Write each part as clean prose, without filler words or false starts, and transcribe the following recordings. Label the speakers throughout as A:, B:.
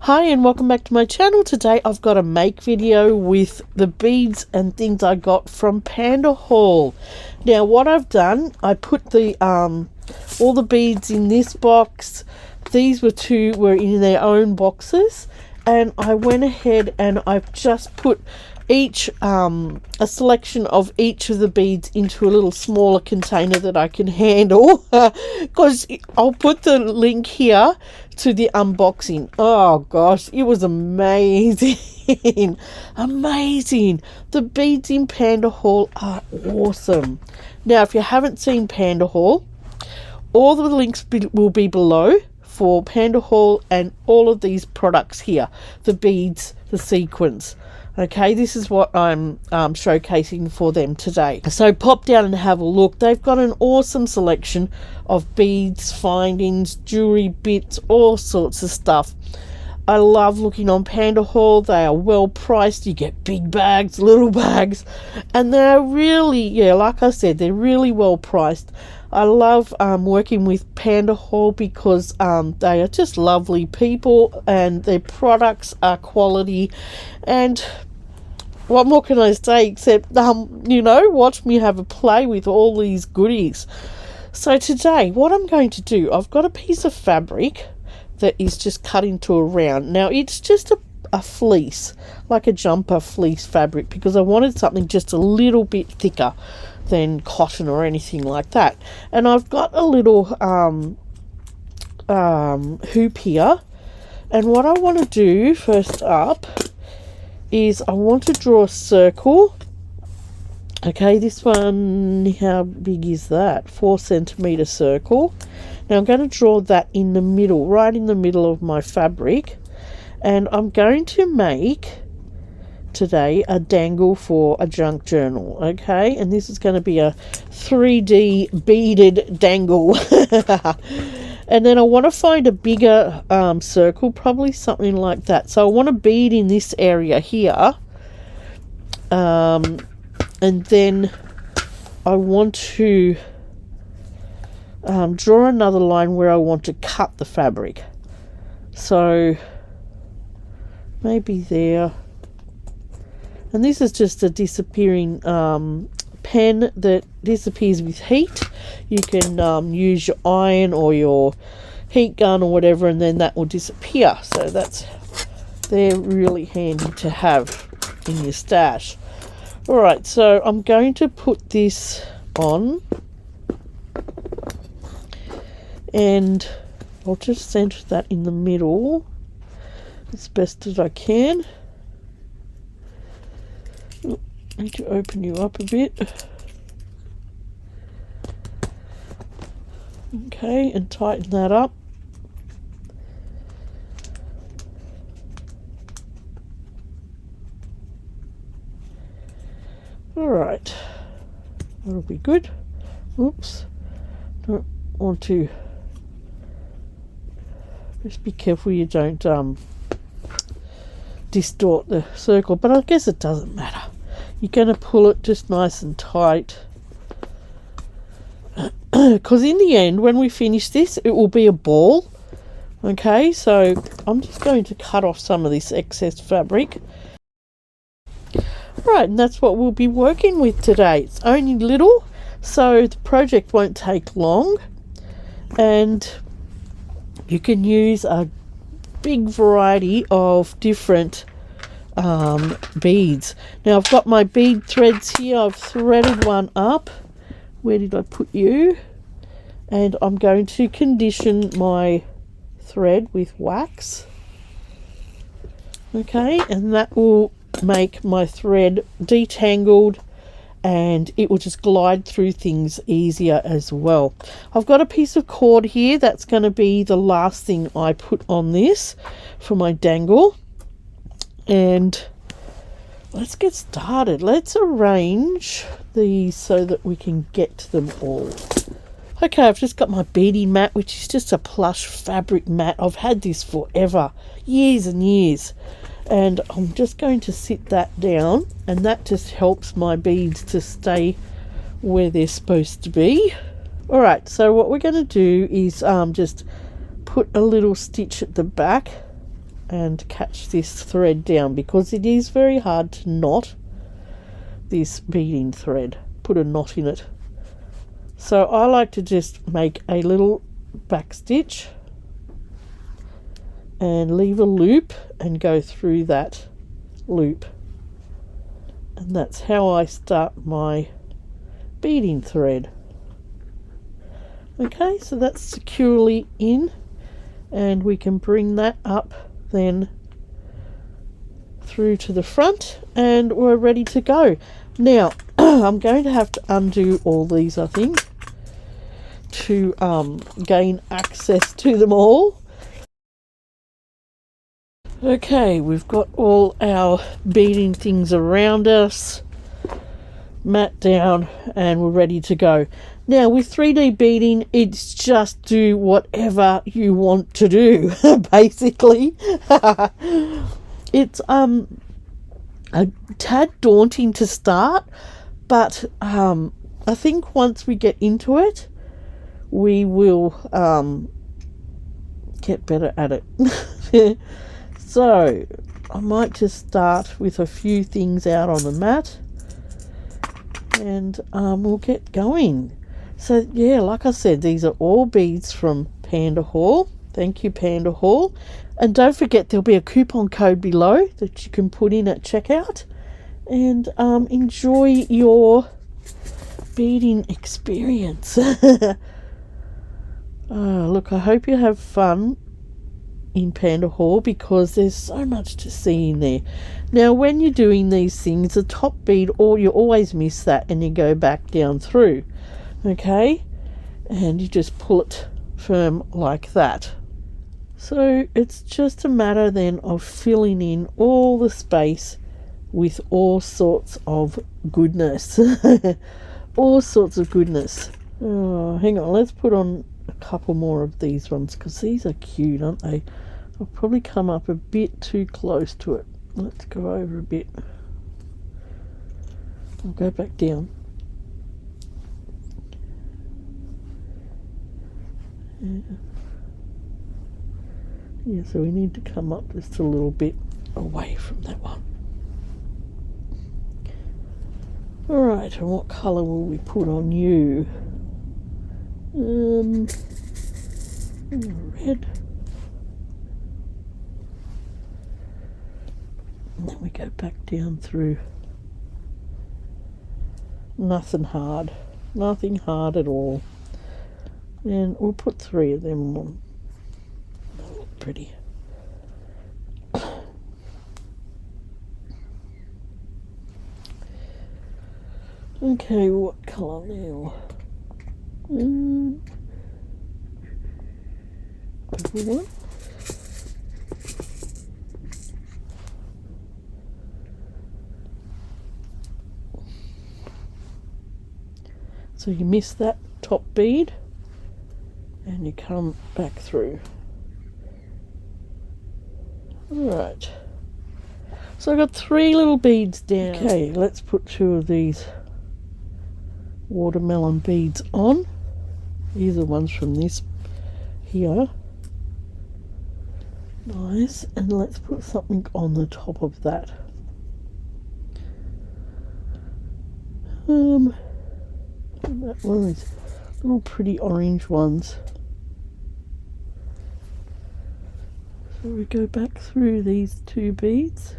A: Hi and welcome back to my channel. Today I've got a make video with the beads and things I got from Pandahall. Now what I've done, I put the all the beads in this box. These were in their own boxes, and I went ahead and I've just put each a selection of each of the beads into a little smaller container that I can handle, because I'll put the link here to the unboxing. Oh gosh, it was amazing. Amazing. The beads in Pandahall are awesome. Now if you haven't seen Pandahall, all the links will be below for Pandahall and all of these products here, the beads, the sequins. Okay, this is what I'm showcasing for them today. So pop down and have a look. They've got an awesome selection of beads, findings, jewelry bits, all sorts of stuff. I love looking on Pandahall. They are well priced. You get big bags, little bags, and they're really, yeah, like I said, they're really well priced. I love working with Pandahall because they are just lovely people and their products are quality. And what more can I say except, you know, watch me have a play with all these goodies. So today, what I'm going to do, I've got a piece of fabric that is just cut into a round. Now, it's just a fleece, like a jumper fleece fabric, because I wanted something just a little bit thicker than cotton or anything like that. And I've got a little hoop here. And what I want to do first up is I want to draw a circle. Okay, this one, how big is that? 4 centimeter circle. Now I'm going to draw that in the middle, right in the middle of my fabric, and I'm going to make today a dangle for a junk journal. Okay, and this is going to be a 3D beaded dangle. And then I want to find a bigger circle, probably something like that. So I want to bead in this area here. And then I want to draw another line where I want to cut the fabric. So maybe there. And this is just a disappearing pen that disappears with heat. You can use your iron or your heat gun or whatever, and then that will disappear. So they're really handy to have in your stash. Alright, so I'm going to put this on, and I'll just center that in the middle as best as I can. Need to open you up a bit. Okay, and tighten that up. Alright, that'll be good. Oops, don't want to, just be careful you don't distort the circle, but I guess it doesn't matter. You're going to pull it just nice and tight, because in the end, when we finish this, it will be a ball. Okay, so I'm just going to cut off some of this excess fabric. Right, and that's what we'll be working with today. It's only little, so the project won't take long, and you can use a big variety of different beads. Now I've got my bead threads here. I've threaded one up. Where did I put you? And I'm going to condition my thread with wax. Okay, and that will make my thread detangled, and it will just glide through things easier as well. I've got a piece of cord here. That's going to be the last thing I put on this for my dangle. And let's get started. Let's arrange these so that we can get to them all. Okay, I've just got my beading mat, which is just a plush fabric mat. I've had this forever, years and years. And I'm just going to sit that down, and that just helps my beads to stay where they're supposed to be. Alright, so what we're going to do is just put a little stitch at the back and catch this thread down, because it is very hard to knot this beading thread, put a knot in it. So I like to just make a little back stitch and leave a loop and go through that loop, and that's how I start my beading thread. Okay, so that's securely in, and we can bring that up then through to the front, and we're ready to go. Now I'm going to have to undo all these, I think, to gain access to them all. Okay, we've got all our beading things around us, mat down, and we're ready to go. Now with 3D beading, it's just do whatever you want to do basically. It's a tad daunting to start, but I think once we get into it, we will get better at it. So I might just start with a few things out on the mat, and we'll get going. So yeah, like I said, these are all beads from Pandahall. Thank you, Pandahall. And don't forget, there'll be a coupon code below that you can put in at checkout, and enjoy your beading experience. Look, I hope you have fun in Pandahall, because there's so much to see in there. Now when you're doing these things, the top bead, or you always miss that and you go back down through, okay, and you just pull it firm like that. So it's just a matter then of filling in all the space with all sorts of goodness. All sorts of goodness. Oh, hang on, let's put on a couple more of these ones, because these are cute, aren't they? I'll probably come up a bit too close to it. Let's go over a bit. I'll go back down. Yeah, so we need to come up just a little bit away from that one. Alright, and what colour will we put on you? Red. And then we go back down through. Nothing hard. Nothing hard at all. And we'll put 3 of them on. They look pretty. Okay, what colour now? Purple one. So you miss that top bead and you come back through. Alright, so I've got 3 little beads down. Okay, let's put 2 of these watermelon beads on. These are ones from this here. Nice, and let's put something on the top of that. That one is little pretty orange ones. So we go back through these 2 beads,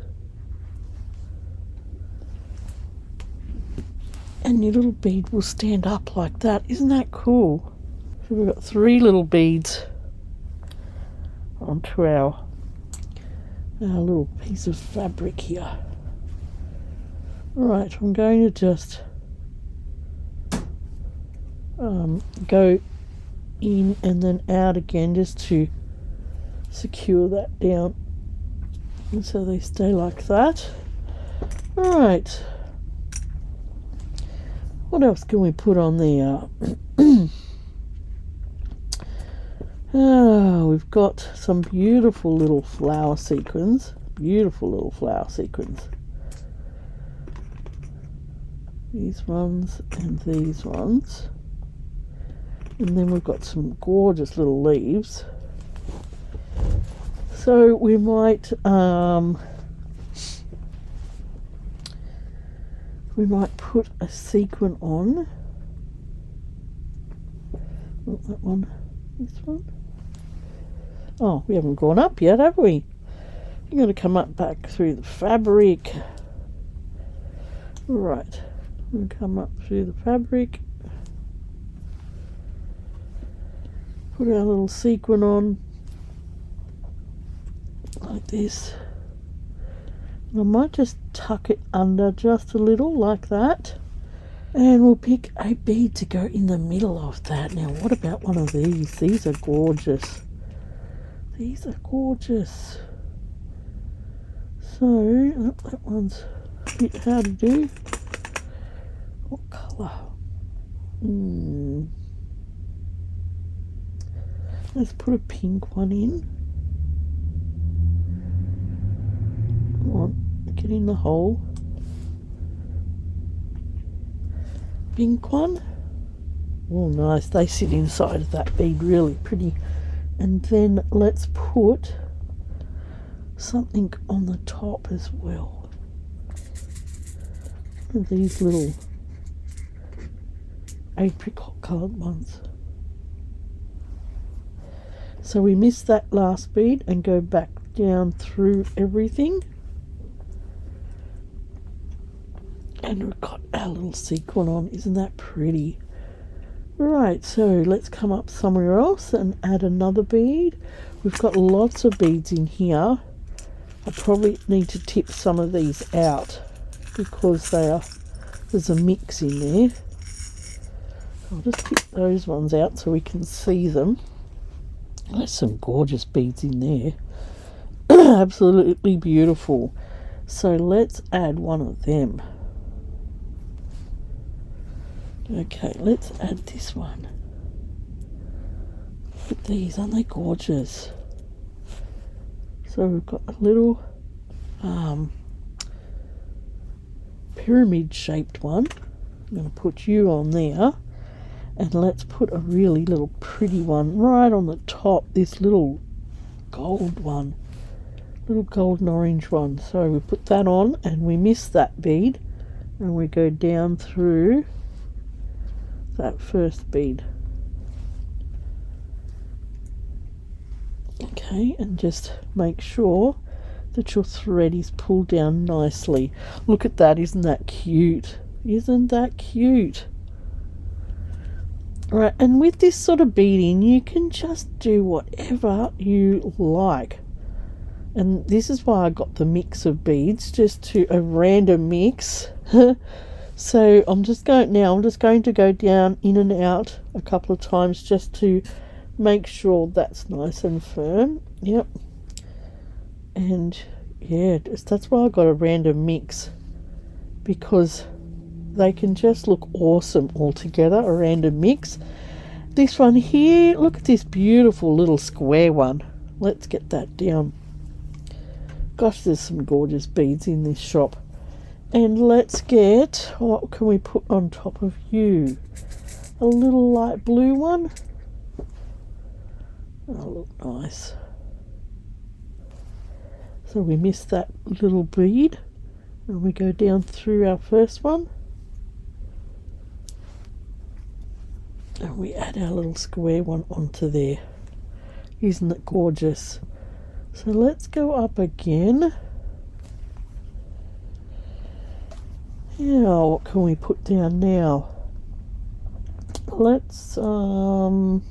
A: and your little bead will stand up like that. Isn't that cool? So we've got 3 little beads onto our little piece of fabric here. Alright, I'm going to just go in and then out again, just to secure that down, and so they stay like that. Alright, what else can we put on there? We've got some beautiful little flower sequins. Beautiful little flower sequins. These ones and these ones. And then we've got some gorgeous little leaves. So we might put a sequin on. Not that one. This one. Oh, we haven't gone up yet, have we? You're going to come up back through the fabric. Right. We'll come up through the fabric. Put our little sequin on. Like this. And I might just tuck it under just a little like that. And we'll pick a bead to go in the middle of that. Now, what about one of these? These are gorgeous. These are gorgeous. So, that one's a bit hard to do. What colour? Let's put a pink one in. Come on, get in the hole. Pink one. Oh, nice. They sit inside of that bead, really pretty. And then let's put something on the top as well. One of these little apricot coloured ones. So we miss that last bead and go back down through everything. And we've got our little sequin on. Isn't that pretty? Right, so let's come up somewhere else and add another bead. We've got lots of beads in here. I probably need to tip some of these out because there's a mix in there. I'll just tip those ones out so we can see them. There's some gorgeous beads in there. Absolutely beautiful. So let's add one of them. Okay, let's add this one. Look at these, aren't they gorgeous? So we've got a little pyramid shaped one. I'm going to put you on there. And let's put a really little pretty one right on the top. This little gold one. Little gold and orange one. So we put that on and we miss that bead. And we go down through that first bead. Okay, and just make sure that your thread is pulled down nicely. Look at that, isn't that cute? Isn't that cute? Right, and with this sort of beading, you can just do whatever you like. And this is why I got the mix of beads, just to a random mix. So I'm just going to go down in and out a couple of times just to make sure that's nice and firm. Yep. And yeah, that's why I got a random mix, because they can just look awesome all together, a random mix. This one here, look at this beautiful little square one. Let's get that down. Gosh, there's some gorgeous beads in this shop. And let's get, what can we put on top of you? A little light blue one. Oh, look nice. So we miss that little bead. And we go down through our first one. And we add our little square one onto there. Isn't it gorgeous? So let's go up again. Yeah, what can we put down now? Let's oh,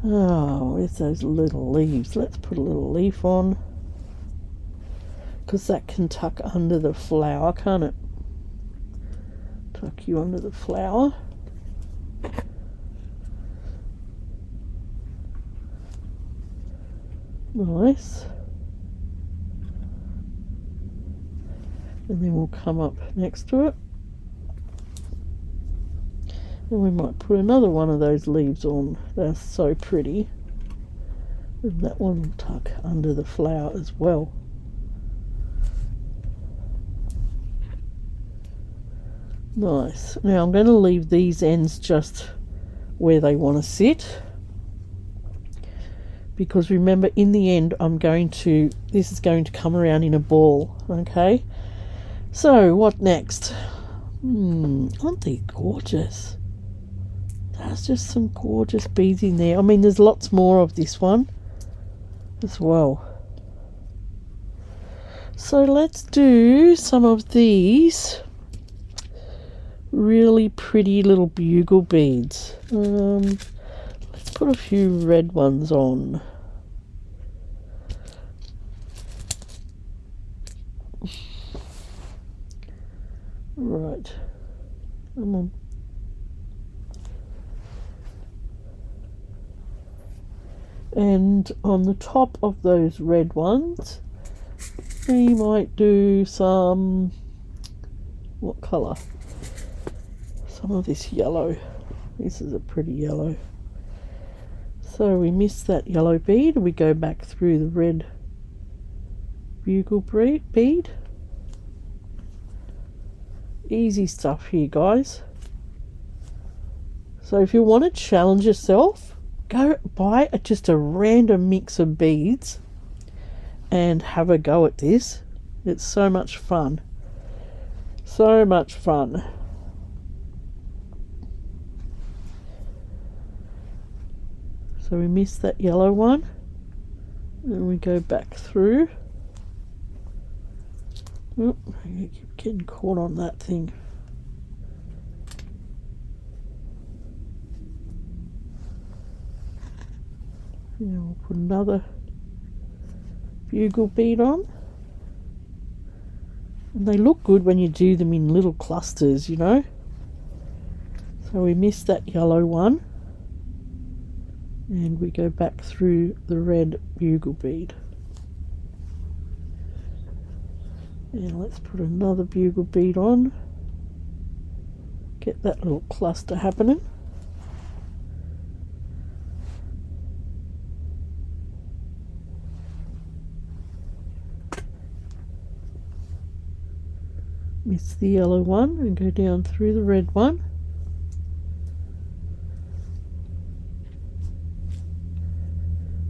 A: where's those little leaves? Let's put a little leaf on, because that can tuck under the flower, can't it? Tuck you under the flower. Nice. And then we'll come up next to it. And we might put another one of those leaves on. They're so pretty. And that one will tuck under the flower as well. Nice. Now I'm going to leave these ends just where they want to sit. because remember, in the end this is going to come around in a ball. Okay, so what next? Aren't they gorgeous? There's just some gorgeous beads in there. I mean, there's lots more of this one as well. So let's do some of these really pretty little bugle beads. Let's put a few red ones on. Right, come on. And on the top of those red ones, we might do some, what colour? Some of this yellow. This is a pretty yellow. So we miss that yellow bead, we go back through the red bugle bead. Easy stuff here, guys. So if you want to challenge yourself, go buy just a random mix of beads and have a go at this. It's so much fun. So much fun. So we missed that yellow one, and we go back through. Oh, I keep getting caught on that thing. Now we'll put another bugle bead on. And they look good when you do them in little clusters, you know. So we missed that yellow one. And we go back through the red bugle bead. And let's put another bugle bead on. Get that little cluster happening. Miss the yellow one and go down through the red one.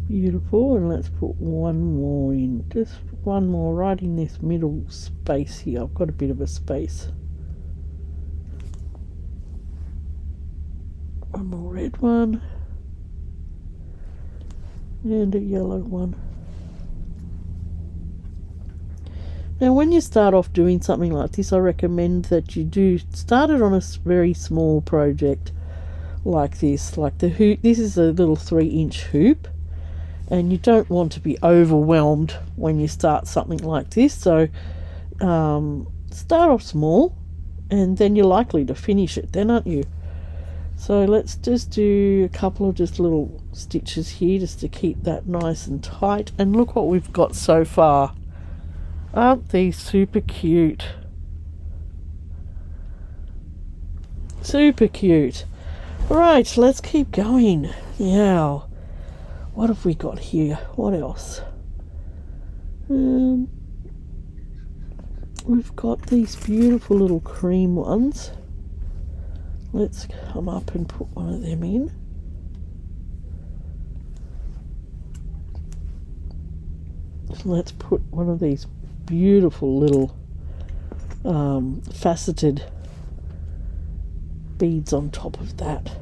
A: Beautiful, and let's put one more in, just one more right in this middle space here. I've got a bit of a space. One more red one and a yellow one. Now when you start off doing something like this, I recommend that you do start it on a very small project like this, like the hoop. This is a little 3-inch hoop, and you don't want to be overwhelmed when you start something like this. So start off small, and then you're likely to finish it then, aren't you? So let's just do a couple of just little stitches here just to keep that nice and tight. And look what we've got so far. Aren't these super cute? Super cute. Right, let's keep going. Yeah. What have we got here? What else? We've got these beautiful little cream ones. Let's come up and put one of them in. Let's put one of these beautiful little faceted beads on top of that.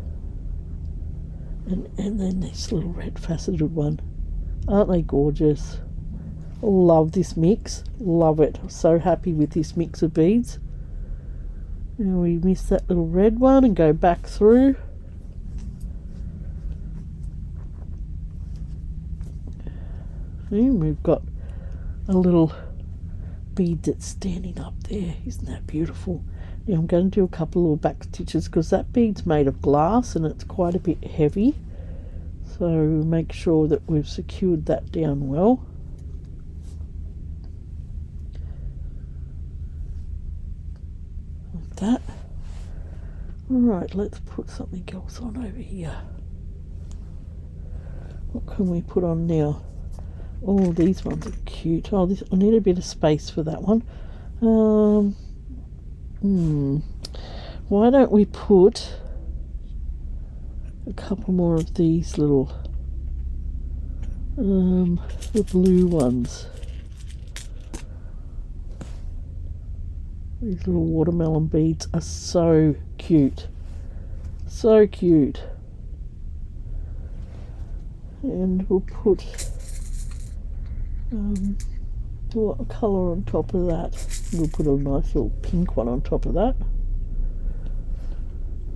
A: And then this little red faceted one. Aren't they gorgeous? Love this mix. Love it. So happy with this mix of beads. And we miss that little red one and go back through. And we've got a little bead that's standing up there. Isn't that beautiful? Now I'm going to do a couple little back stitches because that bead's made of glass and it's quite a bit heavy. So make sure that we've secured that down well. Like that. Alright, let's put something else on over here. What can we put on now? Oh, these ones are cute. Oh, I need a bit of space for that one. Why don't we put a couple more of these little the blue ones. These little watermelon beads are so cute. So cute. And we'll put what colour on top of that? We'll put a nice little pink one on top of that.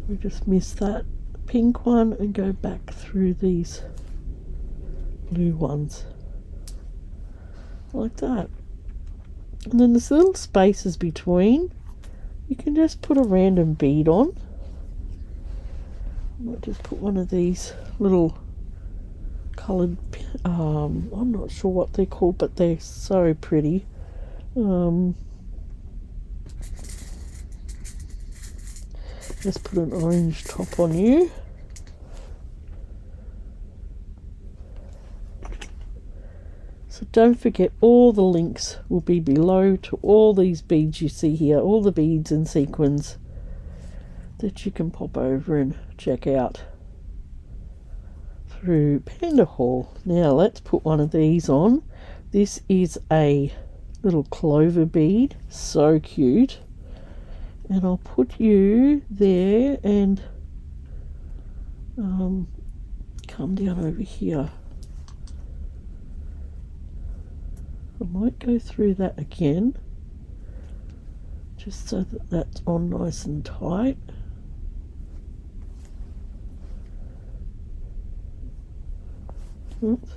A: We just miss that pink one and go back through these blue ones. Like that. And then there's little spaces between. You can just put a random bead on. I might just put one of these little coloured, I'm not sure what they're called, but they're so pretty. Just put an orange top on you. So don't forget, all the links will be below to all these beads you see here, all the beads and sequins that you can pop over and check out through Pandahall. Now let's put one of these on. This is a little clover bead, so cute. And I'll put you there and come down over here. I might go through that again, just so that that's on nice and tight. Oops.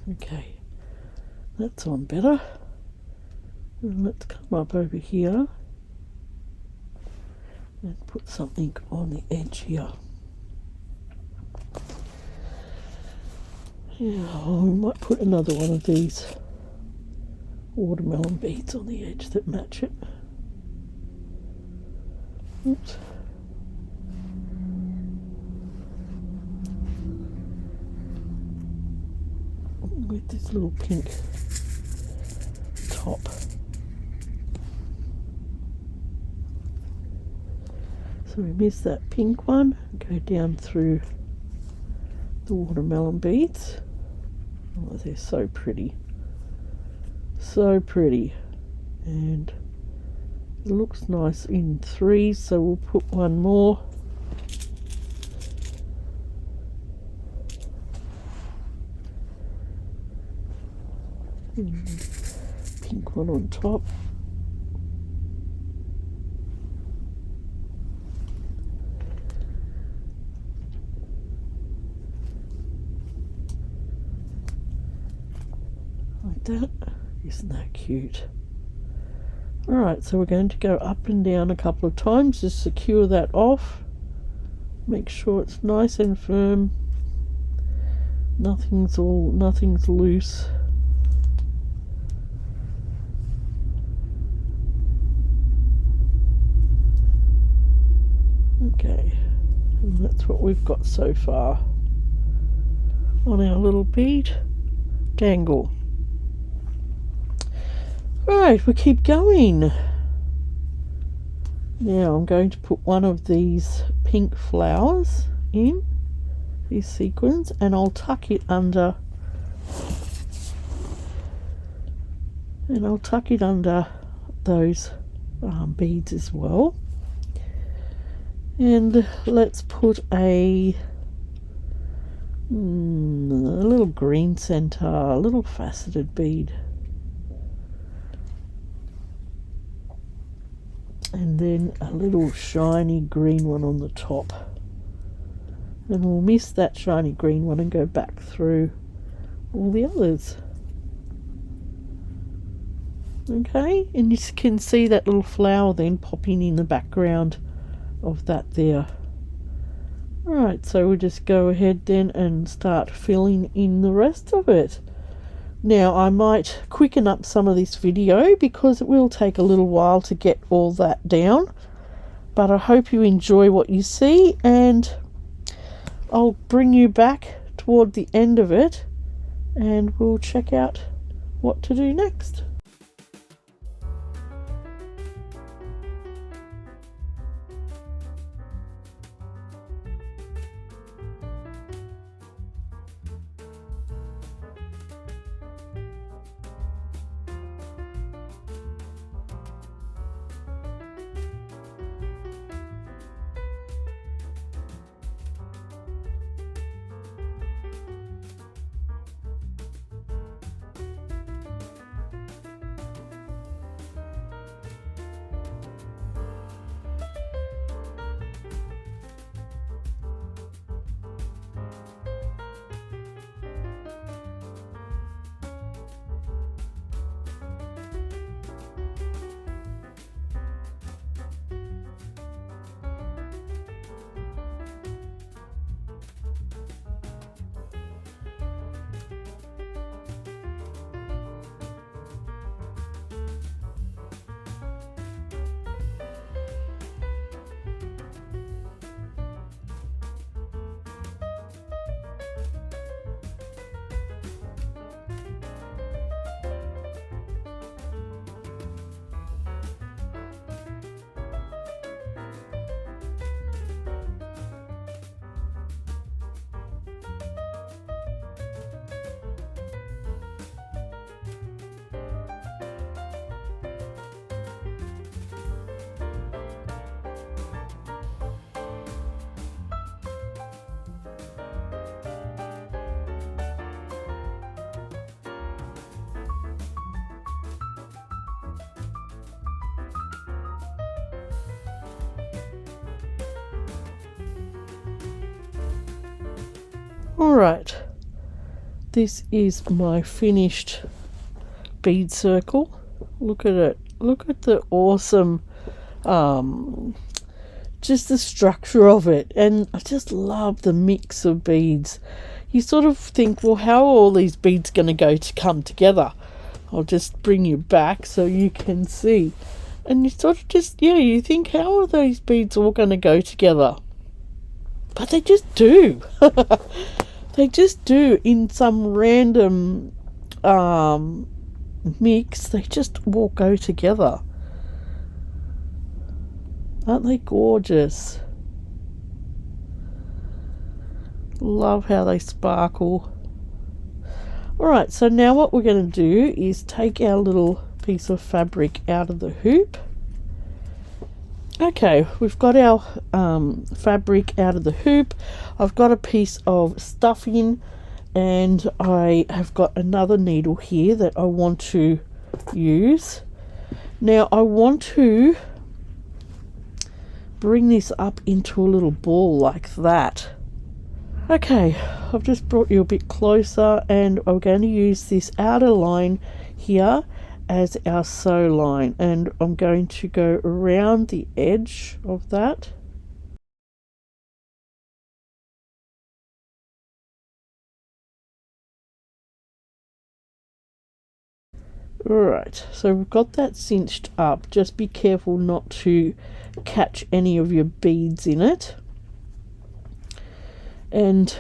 A: Okay, that's on better. And let's come up over here and put something on the edge here. Yeah, we might put another one of these watermelon beads on the edge that match it. Oops. With this little pink top. So we miss that pink one, go down through the watermelon beads. Oh, they're so pretty. So pretty. And it looks nice in threes, so we'll put one more. Pink one on top. Like that. Isn't that cute? Alright, so we're going to go up and down a couple of times to secure that off. Make sure it's nice and firm. Nothing's loose. Okay, and that's what we've got so far on our little bead dangle. Right, we keep going. Now I'm going to put one of these pink flowers in these sequins, and I'll tuck it under, those beads as well. And let's put a little green center, a little faceted bead. And then a little shiny green one on the top. And we'll miss that shiny green one and go back through all the others. Okay, and you can see that little flower then popping in the background of that there. Alright, so we'll just go ahead then and start filling in the rest of it. Now I might quicken up some of this video because it will take a little while to get all that down, but I hope you enjoy what you see, and I'll bring you back toward the end of it and we'll check out what to do next. Alright, this is my finished bead circle. Look at it. Look at the awesome, just the structure of it. And I just love the mix of beads. You sort of think, well, how are all these beads going to come together? I'll just bring you back so you can see. And you sort of just, yeah, you think, how are these beads all going to go together? But they just do. They just do in some random mix. They just all go together. Aren't they gorgeous? Love how they sparkle. Alright, so now what we're going to do is take our little piece of fabric out of the hoop. Okay, we've got our fabric out of the hoop. I've got a piece of stuffing, and I have got another needle here that I want to use. Now I want to bring this up into a little ball like that. Okay, I've just brought you a bit closer, and I'm going to use this outer line here as our sew line, and I'm going to go around the edge of that. Alright, so we've got that cinched up. Just be careful not to catch any of your beads in it. And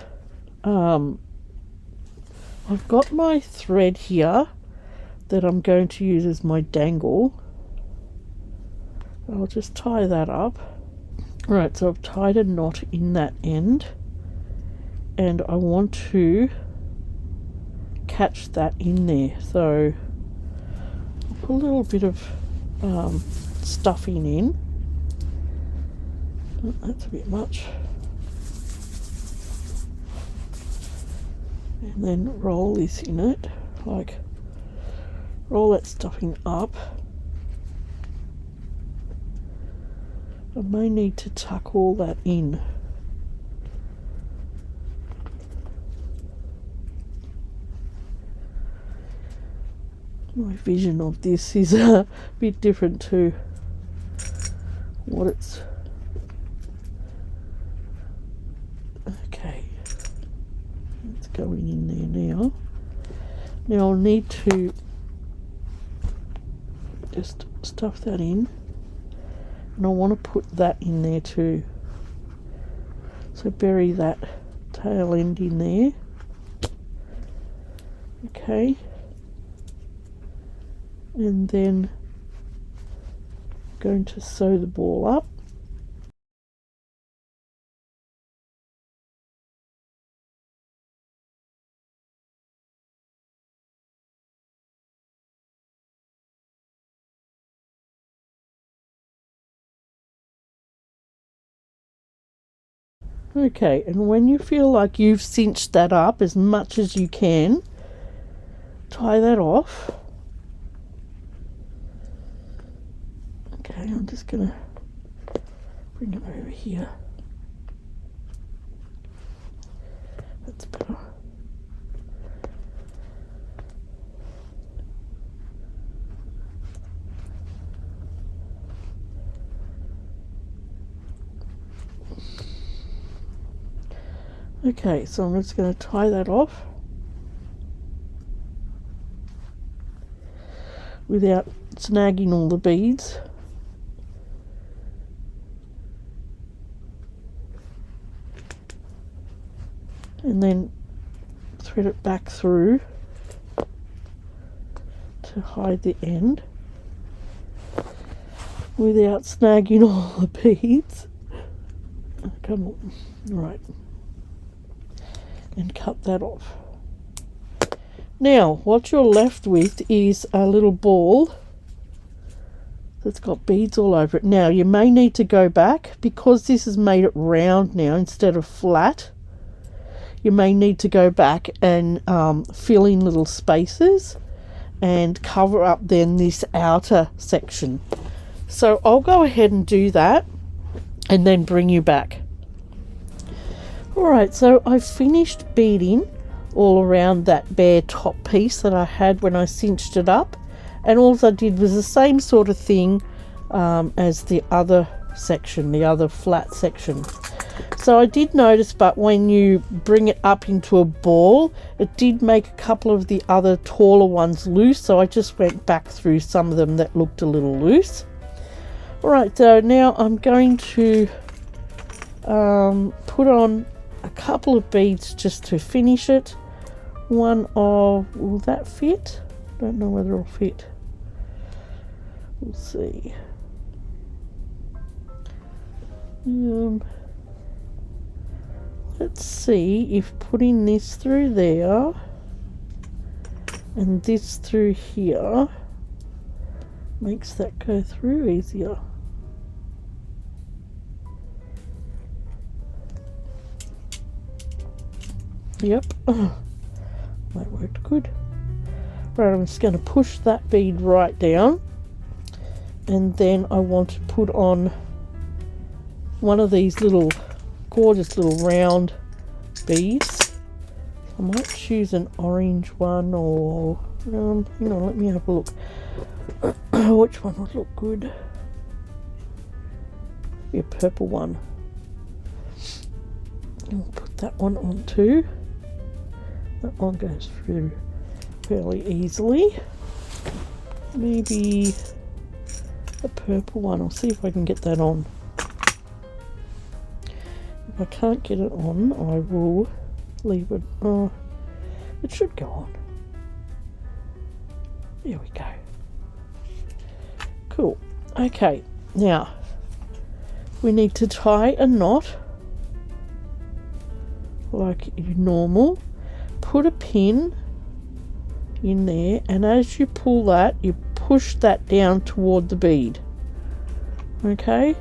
A: I've got my thread here that I'm going to use as my dangle. I'll just tie that up. Right, so I've tied a knot in that end, and I want to catch that in there. So I'll put a little bit of stuffing in. Oh, that's a bit much. And then roll this in it, like roll that stuffing up. I may need to tuck all that in. My vision of this is a bit different to what it's. Okay, it's going in there now. Now I'll need to just stuff that in, and I want to put that in there too. So bury that tail end in there. Okay. and then I'm going to sew the ball up. Okay, and when you feel like you've cinched that up as much as you can, tie that off. Okay, I'm just going to bring it over here. That's better. Okay, so I'm just going to tie that off without snagging all the beads. And then thread it back through to hide the end without snagging all the beads. Oh, come on, right. And cut that off. Now what you're left with is a little ball that's got beads all over it. Now you may need to go back, because this has made it round now instead of flat. You may need to go back and fill in little spaces and cover up then this outer section. So I'll go ahead and do that and then bring you back. Alright, so I've finished beading all around that bare top piece that I had when I cinched it up, and all I did was the same sort of thing as the other section, the other flat section. So I did notice, but when you bring it up into a ball, it did make a couple of the other taller ones loose, so I just went back through some of them that looked a little loose. Alright, so now I'm going to put on a couple of beads just to finish it. One of, will that fit? Don't know whether it'll fit. We'll see. Let's see if putting this through there and this through here makes that go through easier. Yep, that worked good. Right, I'm just going to push that bead right down, and then I want to put on one of these little gorgeous little round beads. I might choose an orange one, or hang on, let me have a look. Which one would look good? Maybe a purple one. I'll put that one on too. That one goes through fairly easily. Maybe a purple one. I'll see if I can get that on. If I can't get it on, I will leave it. Oh, it should go on. There we go. Cool. Okay, now we need to tie a knot like normal. Put a pin in there, and as you pull that, you push that down toward the bead. Okay,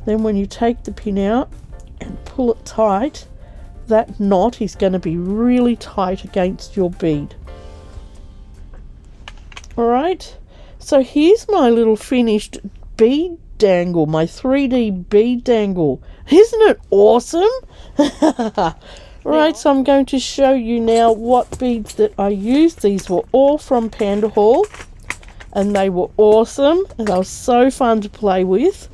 A: then when you take the pin out and pull it tight, that knot is going to be really tight against your bead. Alright, so here's my little finished bead dangle, my 3D bead dangle. Isn't it awesome? Right, so I'm going to show you now what beads that I used. These were all from Pandahall, and they were awesome, and they were so fun to play with.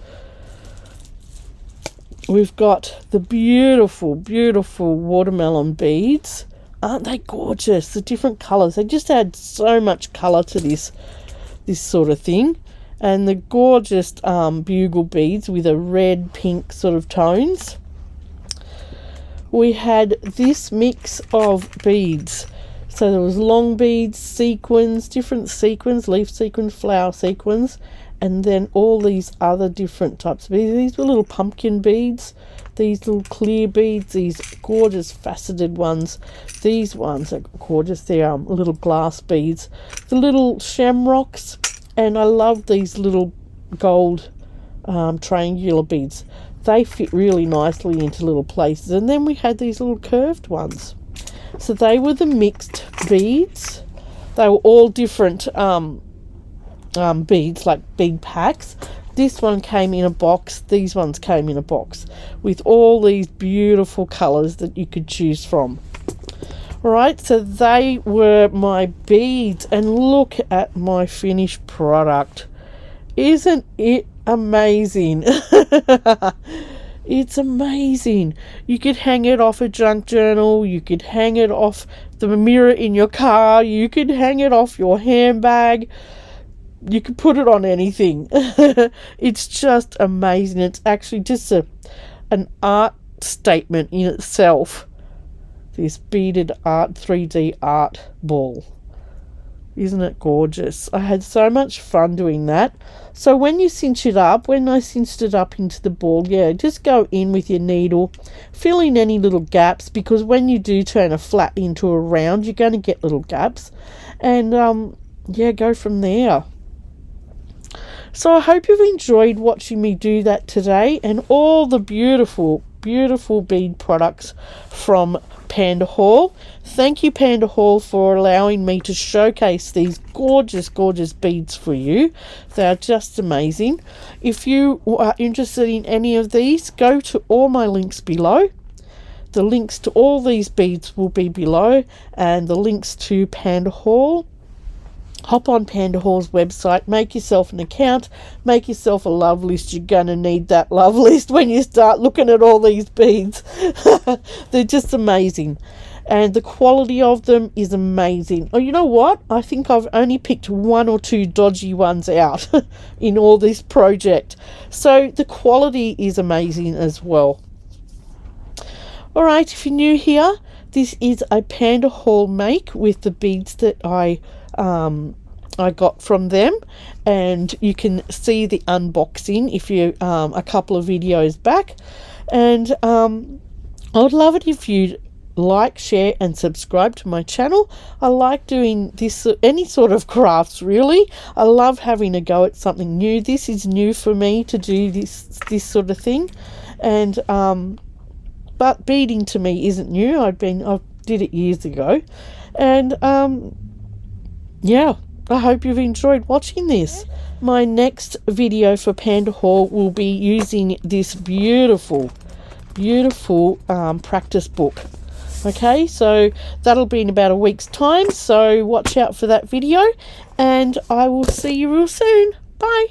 A: We've got the beautiful, beautiful watermelon beads. Aren't they gorgeous? The different colours. They just add so much colour to this sort of thing. And the gorgeous bugle beads with a red, pink sort of tones. We had this mix of beads. So there was long beads, sequins, different sequins, leaf sequins, flower sequins, and then all these other different types of beads. These were little pumpkin beads, these little clear beads, these gorgeous faceted ones. These ones are gorgeous. They're little glass beads, the little shamrocks, and I love these little gold triangular beads. They fit really nicely into little places. And then we had these little curved ones. So they were the mixed beads. They were all different beads, like bead packs. This one came in a box. These ones came in a box with all these beautiful colours that you could choose from. Alright, so they were my beads, and look at my finished product. Isn't it amazing? It's amazing. You could hang it off a junk journal, you could hang it off the mirror in your car, you could hang it off your handbag, you could put it on anything. It's just amazing. It's actually just an art statement in itself, this beaded art 3D art ball. Isn't it gorgeous? I had so much fun doing that. So when you cinch it up, when I cinched it up into the ball, yeah, just go in with your needle, fill in any little gaps, because when you do turn a flat into a round, you're going to get little gaps. And yeah, go from there. So I hope you've enjoyed watching me do that today, and all the beautiful, beautiful bead products from Pandahall. Thank you, Pandahall, for allowing me to showcase these gorgeous, gorgeous beads for you. They are just amazing. If you are interested in any of these, go to all my links below. The links to all these beads will be below, and the links to Pandahall. Hop on Pandahall's website, make yourself an account, make yourself a love list. You're going to need that love list when you start looking at all these beads. They're just amazing. And the quality of them is amazing. Oh, you know what? I think I've only picked 1 or 2 dodgy ones out in all this project. So the quality is amazing as well. Alright, if you're new here, this is a Pandahall make with the beads that I got from them, and you can see the unboxing if you a couple of videos back. And I would love it if you'd like, share and subscribe to my channel. I like doing this, any sort of crafts really. I love having a go at something new. This is new for me to do this sort of thing, and but beading to me isn't new. I did it years ago, and yeah, I hope you've enjoyed watching this. My next video for Pandahall will be using this beautiful, beautiful practice book. Okay, so that'll be in about a week's time, so watch out for that video, and I will see you real soon. Bye.